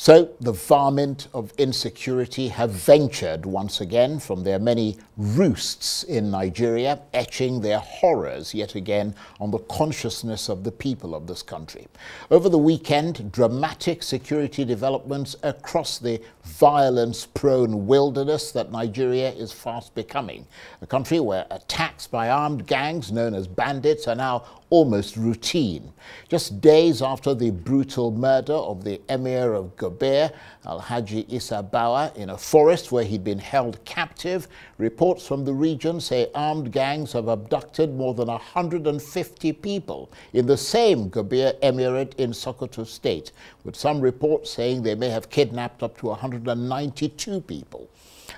So the varmint of insecurity have ventured once again from their many roosts in Nigeria, etching their horrors yet again on the consciousness of the people of this country. Over the weekend, dramatic security developments across the violence-prone wilderness that Nigeria is fast becoming, a country where attacks by armed gangs known as bandits are now almost routine. Just days after the brutal murder of the Emir of Kabir, Alhaji Issa Bawa, in a forest where he'd been held captive, reports from the region say armed gangs have abducted more than 150 people in the same Kabir Emirate in Sokoto State, with some reports saying they may have kidnapped up to 192 people.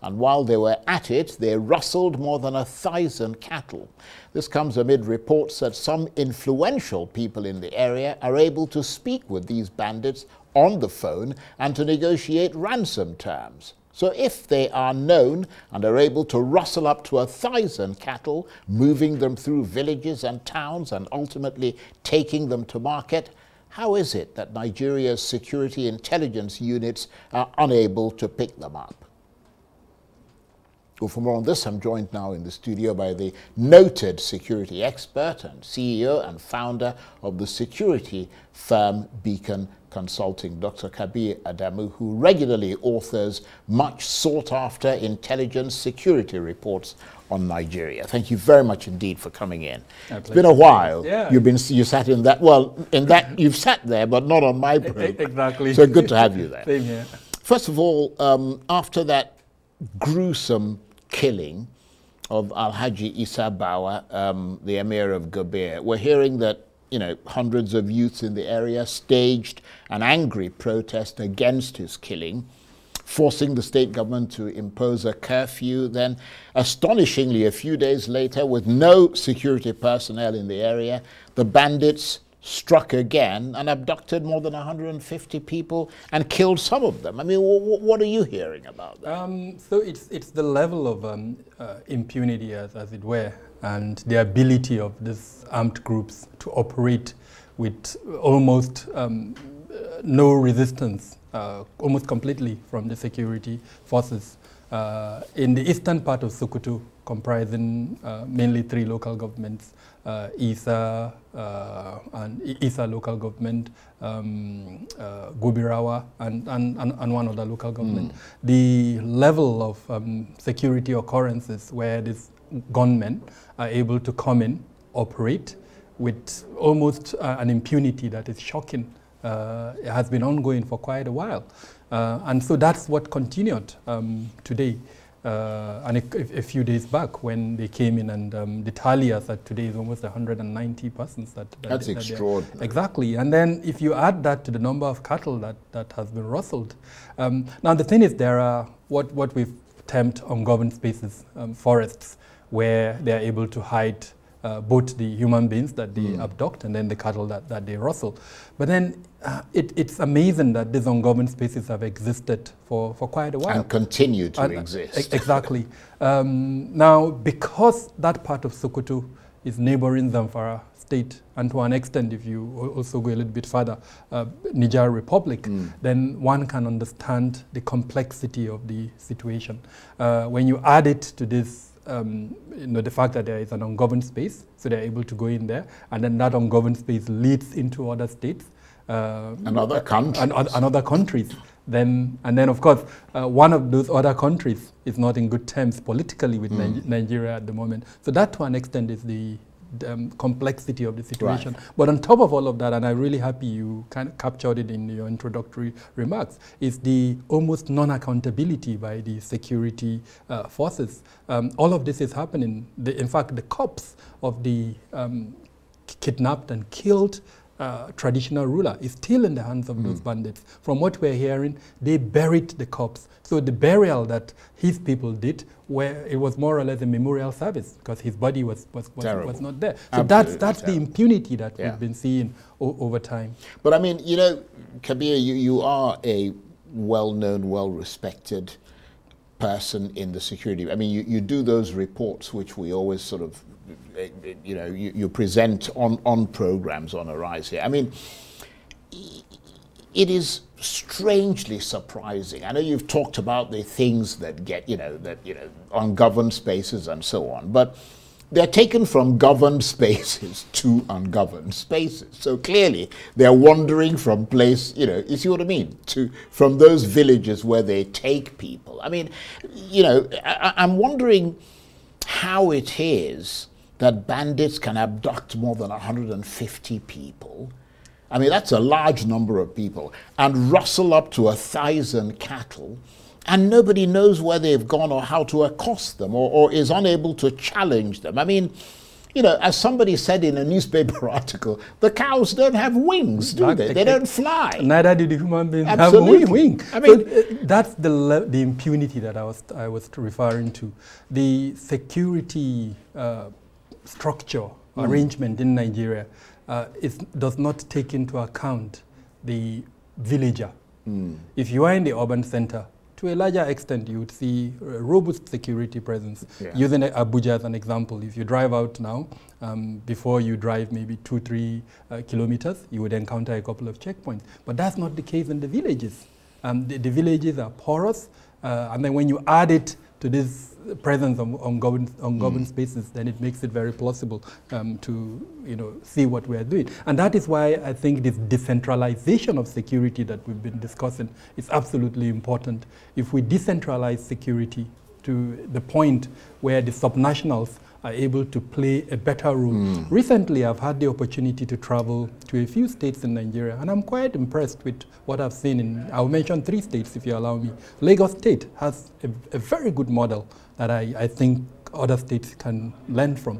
And while they were at it, they rustled more than 1,000 cattle. This comes amid reports that some influential people in the area are able to speak with these bandits on the phone and to negotiate ransom terms. So if they are known and are able to rustle up to 1,000 cattle, moving them through villages and towns and ultimately taking them to market, how is it that Nigeria's security intelligence units are unable to pick them up? Well, for more on this, I'm joined now in the studio by the noted security expert and CEO and founder of the security firm Beacon Consulting, Dr. Kabir Adamu, who regularly authors much sought-after intelligence security reports on Nigeria. Thank you very much indeed for coming in. It's been a while. Yeah. You sat in that, well, in that you've sat there, but not on my program. Exactly. So good to have you there. Same here. First of all, after that gruesome killing of Alhaji Issa Bawa, the Emir of Kabir, we're hearing that, you know, hundreds of youths in the area staged an angry protest against his killing, forcing the state government to impose a curfew. Then, astonishingly, a few days later, with no security personnel in the area, the bandits struck again and abducted more than 150 people and killed some of them. I mean, what are you hearing about that? So it's the level of impunity, as it were, and the ability of these armed groups to operate with almost no resistance, almost completely from the security forces. In the eastern part of Sokoto, comprising mainly 3 local governments, Isa local government, Gubirawa, and one other local government. The level of security occurrences where these gunmen are able to come in, operate with almost an impunity that is shocking. It has been ongoing for quite a while. And so that's what continued today. And a few days back when they came in, and the tally as at today is almost 190 persons. That's extraordinary. Exactly. And then if you add that to the number of cattle that has been rustled. Now the thing is, there are what we've termed ungoverned spaces, forests, where they are able to hide both the human beings that they abduct and then the cattle that they rustle. But then it's amazing that these ungoverned spaces have existed for quite a while. And continue to exist. Exactly. Now, because that part of Sokoto is neighboring Zamfara state, and to an extent, if you also go a little bit further, Niger Republic, then one can understand the complexity of the situation. When you add it to this, the fact that there is an ungoverned space, so they're able to go in there, and then that ungoverned space leads into other states. And other countries. And other countries. And then, of course, one of those other countries is not in good terms politically with Nigeria at the moment. So that, to an extent, is the complexity of the situation. Right. But on top of all of that, and I'm really happy you kind of captured it in your introductory remarks, is the almost non-accountability by the security forces. All of this is happening. In fact, the corpse of the kidnapped and killed traditional ruler is still in the hands of those bandits. From what we're hearing, they buried the corpse. So the burial that his people did, where it was more or less a memorial service, because his body was not there. So that's the impunity that we've been seeing over time. But I mean, you know, Kabir, you are a well-known, well-respected person in the security. I mean, you do those reports which we always sort of, you know, you present on programs on Arise here. I mean, it is strangely surprising. I know you've talked about the things that get, ungoverned spaces and so on, but they're taken from governed spaces to ungoverned spaces. So clearly they're wandering from place, you see what I mean, from those villages where they take people. I mean, I'm wondering how it is that bandits can abduct more than 150 people. I mean, that's a large number of people, and rustle up to 1,000 cattle, and nobody knows where they've gone or how to accost them, or is unable to challenge them. I mean, as somebody said in a newspaper article, the cows don't have wings, do they? They don't fly. Neither do the human beings Absolutely. have wings. I mean, so, that's the impunity that I was referring to. The security structure, arrangement in Nigeria does not take into account the villager. If you are in the urban center, to a larger extent, you would see robust security presence. Yeah. Using Abuja as an example, if you drive out now, before you drive maybe 2-3 kilometers, you would encounter a couple of checkpoints. But that's not the case in the villages. The villages are porous, and then when you add it to this presence of ungoverned spaces, then it makes it very plausible to see what we are doing. And that is why I think this decentralization of security that we've been discussing is absolutely important. If we decentralize security to the point where the subnationals are able to play a better role. Recently, I've had the opportunity to travel to a few states in Nigeria, and I'm quite impressed with what I've seen I'll mention 3 states if you allow me. Lagos State has a very good model that I think other states can learn from.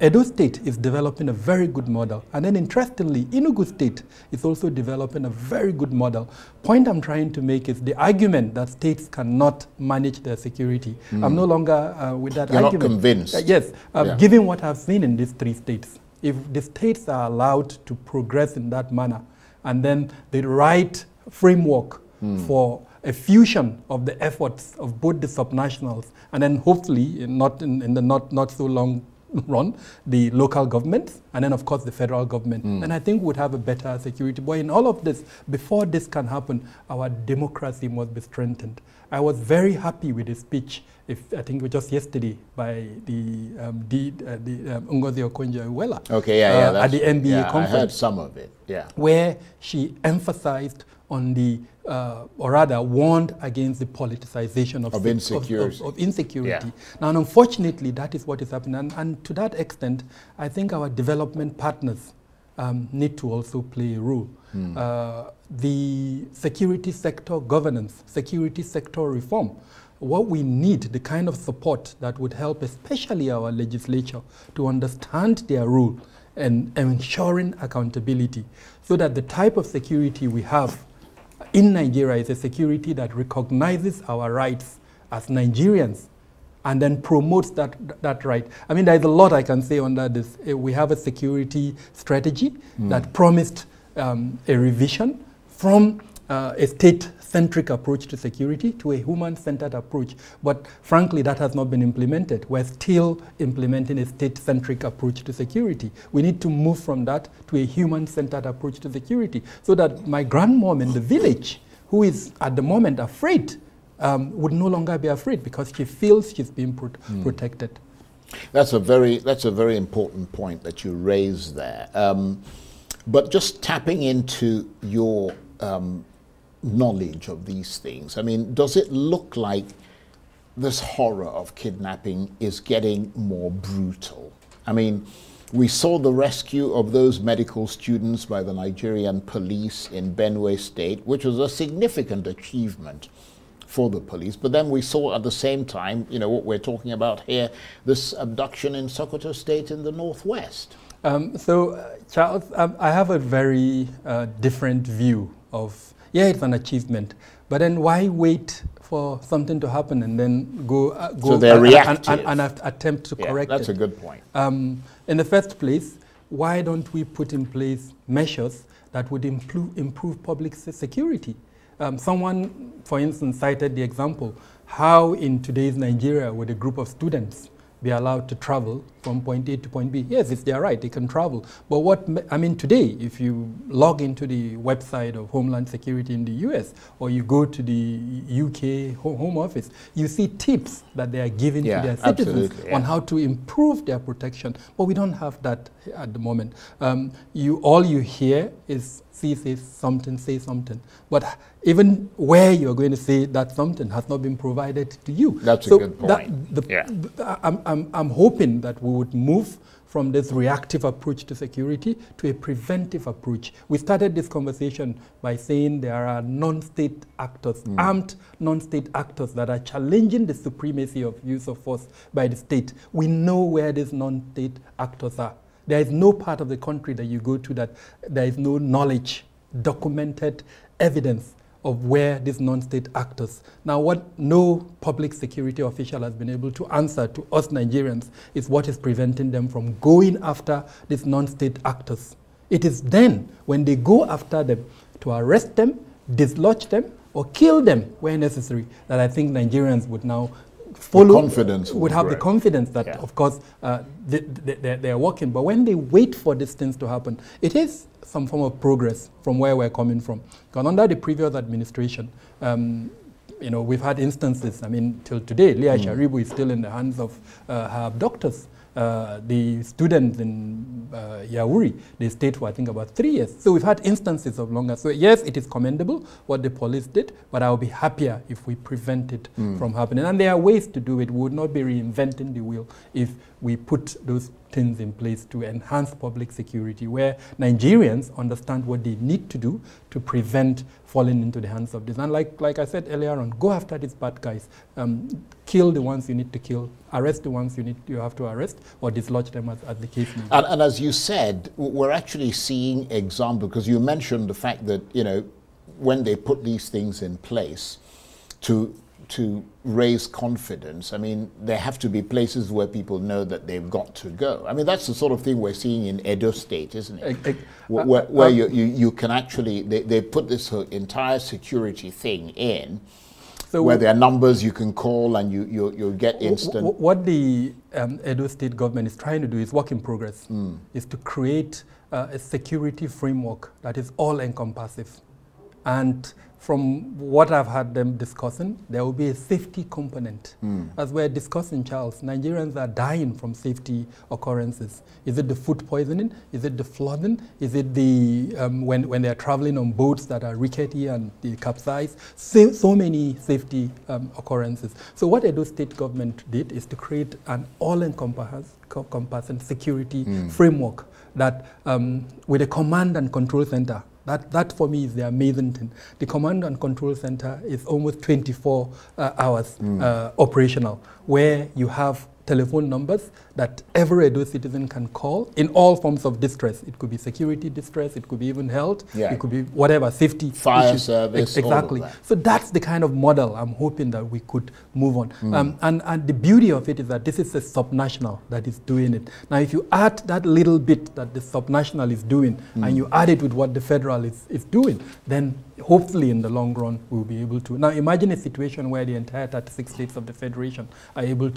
Edo State is developing a very good model. And then interestingly, Enugu State is also developing a very good model. Point I'm trying to make is the argument that states cannot manage their security. I'm no longer with that argument. You're not convinced? Yes. Given what I've seen in these 3 states, if the states are allowed to progress in that manner, and then the right framework for a fusion of the efforts of both the subnationals and then hopefully, not in the not so long run, the local governments, and then of course the federal government. And I think we'd have a better security. But in all of this, before this can happen, our democracy must be strengthened. I was very happy with the speech, I think it was just yesterday, by the Ngozi Okonjo-Iweala at the NBA conference. I heard some of it, where she emphasized on the, or rather warned against the politicization of insecurity. Now, unfortunately, that is what is happening. And to that extent, I think our development partners need to also play a role. The security sector governance, security sector reform, what we need, the kind of support that would help especially our legislature to understand their role and ensuring accountability, so that the type of security we have in Nigeria is a security that recognizes our rights as Nigerians and then promotes that right. I mean, there's a lot I can say under this. We have a security strategy that promised a revision from a state-centric approach to security to a human-centered approach. But frankly, that has not been implemented. We're still implementing a state-centric approach to security. We need to move from that to a human-centered approach to security, so that my grandmom in the village, who is at the moment afraid, would no longer be afraid because she feels she's being protected. That's a very important point that you raised there. But just tapping into your knowledge of these things, I mean, does it look like this horror of kidnapping is getting more brutal? I mean, we saw the rescue of those medical students by the Nigerian police in Benue State, which was a significant achievement for the police. But then we saw at the same time, what we're talking about here, this abduction in Sokoto State in the northwest. Charles, I have a very different view of, it's an achievement, but then why wait for something to happen and then go so they're reactive and attempt to correct it? That's a good point. In the first place, why don't we put in place measures that would improve public security? Someone, for instance, cited the example, how in today's Nigeria would a group of students be allowed to travel from point A to point B. Yes, it's their right, they can travel. But I mean, today, if you log into the website of Homeland Security in the US, or you go to the UK Home Office, you see tips that they are giving to their citizens on how to improve their protection. But we don't have that at the moment. All you hear is, say something. But even where you're going to say that something has not been provided to you. That's a good point. I'm hoping that we would move from this reactive approach to security to a preventive approach. We started this conversation by saying there are non-state actors, armed non-state actors that are challenging the supremacy of use of force by the state. We know where these non-state actors are. There is no part of the country that you go to that there is no knowledge, documented evidence of where these non-state actors. Now, what no public security official has been able to answer to us Nigerians is what is preventing them from going after these non-state actors. It is then, when they go after them, to arrest them, dislodge them, or kill them where necessary, that I think Nigerians would now follow, would have the confidence that, of course, they're working. But when they wait for these things to happen, it is some form of progress from where we're coming from. Because under the previous administration, we've had instances, I mean, till today, Leah Sharibu is still in the hands of her abductors. The students in Yauri, they stayed for, I think, about 3 years. So we've had instances of longer. So yes, it is commendable what the police did, but I would be happier if we prevent it from happening. And there are ways to do it. We would not be reinventing the wheel if we put those things in place to enhance public security, where Nigerians understand what they need to do to prevent falling into the hands of this. And like I said earlier on, go after these bad guys. Kill the ones you need to kill, arrest the ones you have to arrest, or dislodge them as the case may be. And as you said, we're actually seeing examples, because you mentioned the fact that, when they put these things in place to raise confidence, I mean, there have to be places where people know that they've got to go. I mean, that's the sort of thing we're seeing in Edo State, isn't it? Where you can actually, they put this entire security thing in, so where there are numbers you can call and you'll get instant. What the Edo State government is trying to do is work in progress, is to create a security framework that is all-encompassive. And from what I've had them discussing, there will be a safety component. As we're discussing, Charles, Nigerians are dying from safety occurrences. Is it the food poisoning? Is it the flooding? Is it the when they're traveling on boats that are rickety and they capsize? So many safety occurrences. So what Edo State government did is to create an all-encompassing security framework that with a command and control center. That for me is the amazing thing. The command and control center is almost 24 hours operational, where you have telephone numbers that every Edo citizen can call in all forms of distress. It could be security distress, it could be even health, it could be whatever, safety fire issues. service, exactly. All of that. So that's the kind of model I'm hoping that we could move on. And the beauty of it is that this is a subnational that is doing it. Now, if you add that little bit that the subnational is doing, and you add it with what the federal is doing, then hopefully in the long run we'll be able to. Now, imagine a situation where the entire 36 states of the federation are able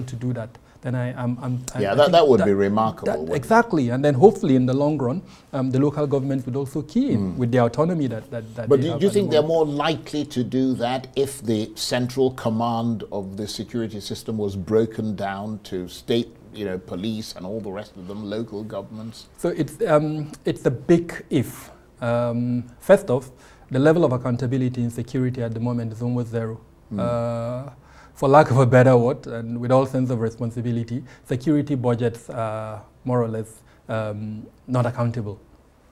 to do that. Then that would be remarkable. Exactly, and then hopefully in the long run, the local government would also key in with the autonomy that But do you think they're more likely to do that if the central command of the security system was broken down to state, police and all the rest of them, local governments? So it's a big if. First off, the level of accountability in security at the moment is almost zero. For lack of a better word, and with all sense of responsibility, security budgets are more or less not accountable.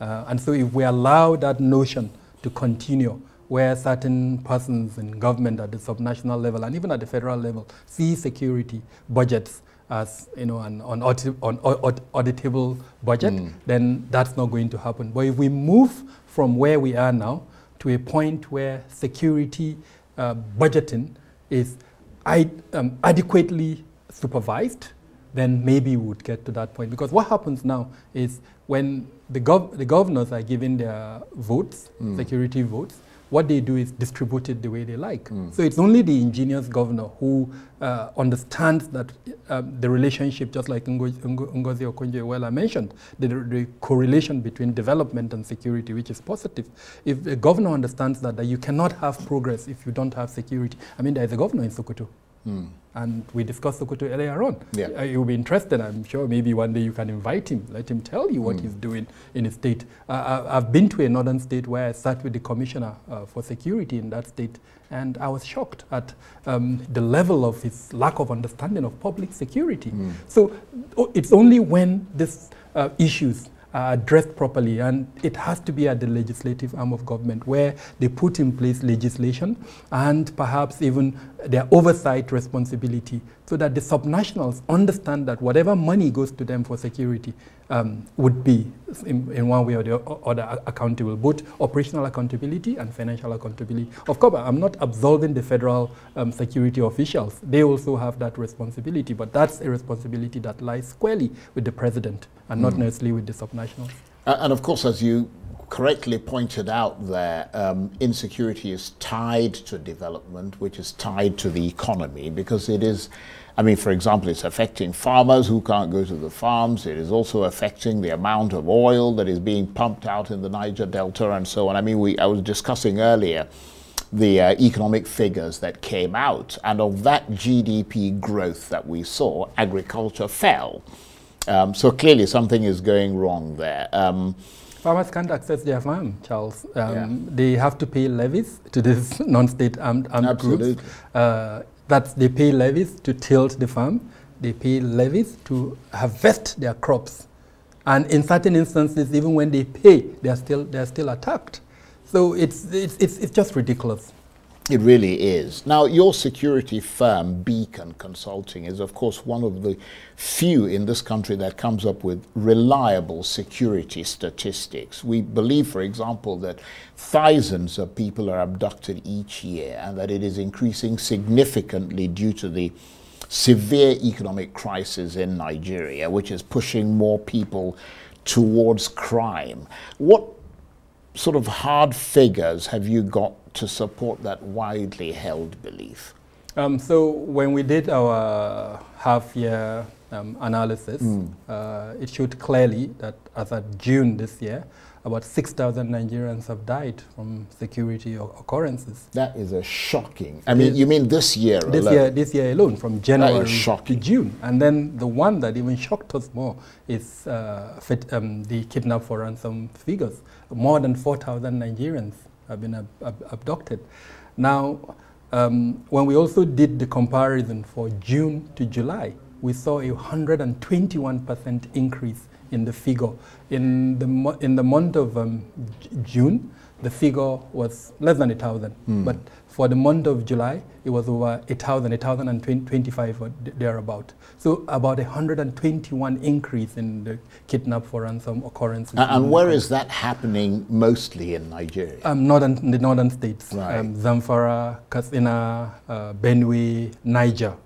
And so if we allow that notion to continue, where certain persons in government at the subnational level and even at the federal level see security budgets as an auditable budget, then that's not going to happen. But if we move from where we are now to a point where security budgeting is adequately supervised, then maybe we would get to that point. Because what happens now is when the governors are given their votes, security votes, what they do is distribute it the way they like. So it's only the ingenious governor who understands that the relationship, just like Ngozi Okonjo-Iweala mentioned, the correlation between development and security, which is positive. If the governor understands that you cannot have progress if you don't have security. I mean, there is a governor in Sokoto. And we discussed Sokoto earlier on. Yeah. You'll be interested, I'm sure. Maybe one day you can invite him, let him tell you what he's doing in his state. I've been to a northern state where I sat with the commissioner for security in that state, and I was shocked at the level of his lack of understanding of public security. So it's only when these issues are addressed properly, and it has to be at the legislative arm of government where they put in place legislation and perhaps even their oversight responsibility, so that the subnationals understand that whatever money goes to them for security would be in one way or the other accountable, both operational accountability and financial accountability. Of course, I'm not absolving the federal security officials. They also have that responsibility, but that's a responsibility that lies squarely with the president and not necessarily with the subnationals. And of course, as you correctly pointed out there, insecurity is tied to development, which is tied to the economy, because it is, I mean, for example, it's affecting farmers who can't go to the farms. It is also affecting the amount of oil that is being pumped out in the Niger Delta and so on. I mean, I was discussing earlier the economic figures that came out, and of that GDP growth that we saw, agriculture fell. So clearly something is going wrong there. Farmers can't access their farm, Charles. They have to pay levies to these non-state armed groups. They pay levies to tilt the farm. They pay levies to harvest their crops. And in certain instances, even when they pay, they're still attacked. So it's just ridiculous. It really is. Now, your security firm, Beacon Consulting, is, of course, one of the few in this country that comes up with reliable security statistics. We believe, for example, that thousands of people are abducted each year, and that it is increasing significantly due to the severe economic crisis in Nigeria, which is pushing more people towards crime. What sort of hard figures have you got to support that widely held belief? So when we did our half-year analysis, it showed clearly that as of June this year, about 6,000 Nigerians have died from security occurrences. That is a shocking. I mean, you mean this year alone? This year alone, from January to June. And then the one that even shocked us more is the kidnap for ransom figures. More than 4,000 Nigerians have been abducted. Now, when we also did the comparison for June to July, we saw a 121% increase in the figure. In the month of June, the figure was less than 1,000. But for the month of July, it was over 1,000, 1,025 or thereabout. So about 121 increase in the kidnap for ransom occurrences. And where is that happening mostly in Nigeria? The northern states, right. Zamfara, Katsina, Benue, Niger.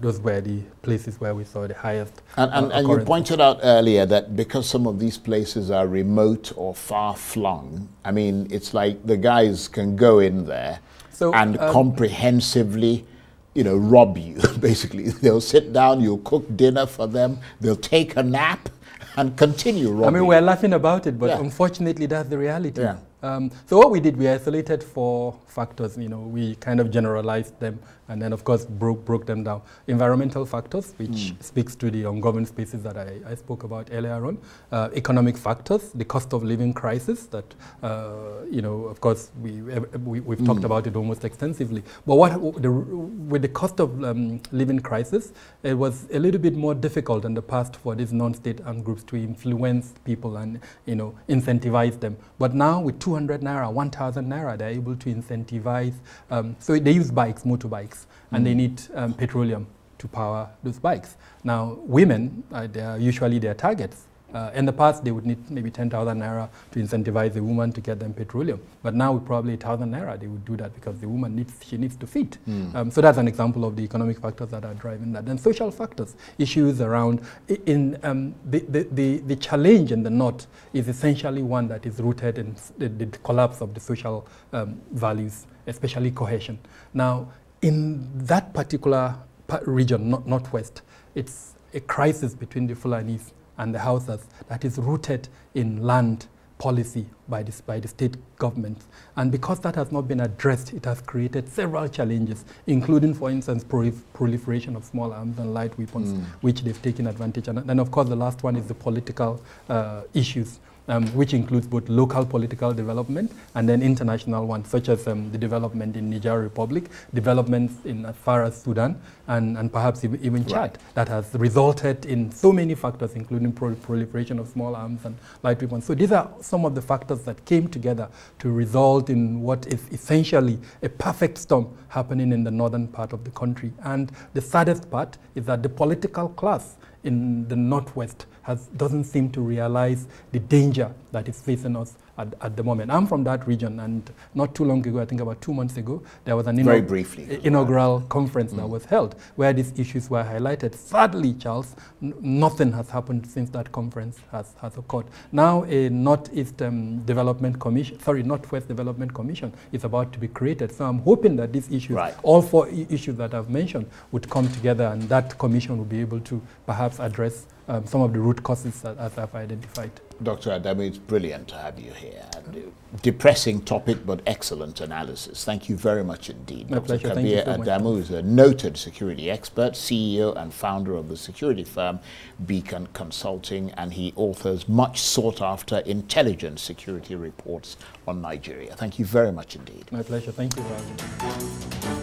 Those were the places where we saw the highest And you pointed out earlier that because some of these places are remote or far-flung, I mean, it's like the guys can go in there and comprehensively, you know, rob you, basically. They'll sit down, you'll cook dinner for them, they'll take a nap and continue robbing. I mean, we're laughing about it, but unfortunately that's the reality. So what we did, we isolated 4 factors. You know, we kind of generalized them, and then of course broke them down. Environmental factors, which speaks to the ungoverned spaces that I spoke about earlier on. Economic factors, the cost of living crisis that, you know, of course we've talked about it almost extensively. But with the cost of living crisis, it was a little bit more difficult in the past for these non-state armed groups to influence people and, you know, incentivize them. But now with 200 naira, 1,000 naira, they're able to incentivize. So they use bikes, motorbikes, and they need petroleum to power those bikes. Now, women, they are usually their targets. In the past, they would need maybe 10,000 naira to incentivize a woman to get them petroleum. But now, with probably 1,000 naira, they would do that because the woman she needs to feed. So that's an example of the economic factors that are driving that. Then social factors, issues around the challenge in the North is essentially one that is rooted in the collapse of the social values, especially cohesion. Now, in that particular region, Northwest, it's a crisis between the Fulanis and the Hausas that is rooted in land policy by the state governments. And because that has not been addressed, it has created several challenges, including, for instance, proliferation of small arms and light weapons, which they've taken advantage of. And then, of course, the last one is the political issues, which includes both local political development and then international ones, such as the development in Niger Republic, developments in as far as Sudan, and perhaps even Chad, that has resulted in so many factors, including proliferation of small arms and light weapons. So these are some of the factors that came together to result in what is essentially a perfect storm happening in the northern part of the country. And the saddest part is that the political class in the Northwest doesn't seem to realize the danger that is facing us at the moment. I'm from that region, and not too long ago, I think about 2 months ago, there was an inaugural conference that was held where these issues were highlighted. Sadly, Charles, nothing has happened since that conference has occurred. Now a Northwest Development Commission is about to be created. So I'm hoping that these issues, all 4 issues that I've mentioned, would come together, and that commission will be able to perhaps address some of the root causes as I've identified. Dr. Adamu, it's brilliant to have you here. Depressing topic, but excellent analysis. Thank you very much indeed. My Dr. pleasure. Kabir Thank you so Adamu much. is a noted security expert, CEO and founder of the security firm Beacon Consulting, and he authors much sought after intelligence security reports on Nigeria. Thank you very much indeed. My pleasure. Thank you for having me.